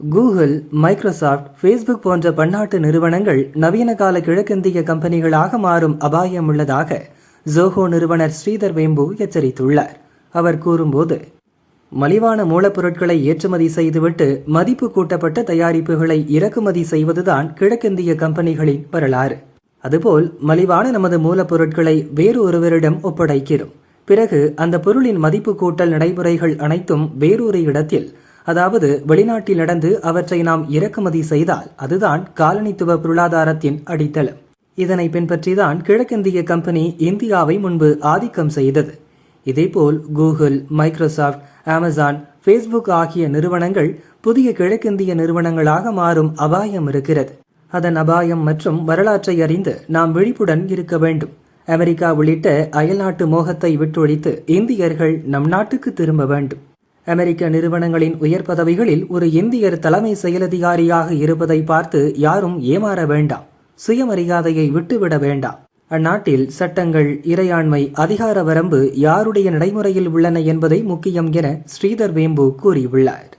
Google, Microsoft, Facebook போன்ற பன்னாட்டு நிறுவனங்கள் நவீன கால கிழக்கிந்திய கம்பெனிகளாக மாறும் அபாயம் உள்ளதாக ஜோஹோ நிறுவனர் ஸ்ரீதர் வேம்பு எச்சரித்துள்ளார். அவர் கூறும்போது, மலிவான மூலப்பொருட்களை ஏற்றுமதி செய்துவிட்டு மதிப்பு கூட்டப்பட்ட தயாரிப்புகளை இறக்குமதி செய்வதுதான் கிழக்கிந்திய கம்பெனிகளின் வரலாறு. அதுபோல் மலிவான நமது மூலப்பொருட்களை வேறு ஒருவரிடம் ஒப்படைக்கிறோம். பிறகு அந்த பொருளின் மதிப்பு கூட்டல் நடைமுறைகள் அனைத்தும் வேறொரு இடத்தில், அதாவது வெளிநாட்டில் நடந்து அவற்றை நாம் இறக்குமதி செய்தால் அதுதான் காலனித்துவ பொருளாதாரத்தின் அடித்தளம். இதனை பின்பற்றிதான் கிழக்கிந்திய கம்பெனி இந்தியாவை முன்பு ஆதிக்கம் செய்தது. இதேபோல் கூகுள், மைக்ரோசாஃப்ட், அமேசான், ஃபேஸ்புக் ஆகிய நிறுவனங்கள் புதிய கிழக்கிந்திய நிறுவனங்களாக மாறும் அபாயம் இருக்கிறது. அதன் அபாயம் மற்றும் வரலாற்றை அறிந்து நாம் விழிப்புடன் இருக்க வேண்டும். அமெரிக்கா உள்ளிட்ட அயல்நாட்டு மோகத்தை விட்டொழித்து இந்தியர்கள் நம் நாட்டுக்கு திரும்ப வேண்டும். அமெரிக்க நிறுவனங்களின் உயர் பதவிகளில் ஒரு இந்தியர் தலைமை செயலதிகாரியாக இருப்பதை பார்த்து யாரும் ஏமாற வேண்டாம். சுயமரியாதையை விட்டுவிட வேண்டாம். அந்நாட்டில் சட்டங்கள், இறையாண்மை, அதிகார வரம்பு யாருடைய நடைமுறையில் உள்ளன என்பதை முக்கியம் என ஸ்ரீதர் வேம்பு கூறியுள்ளார்.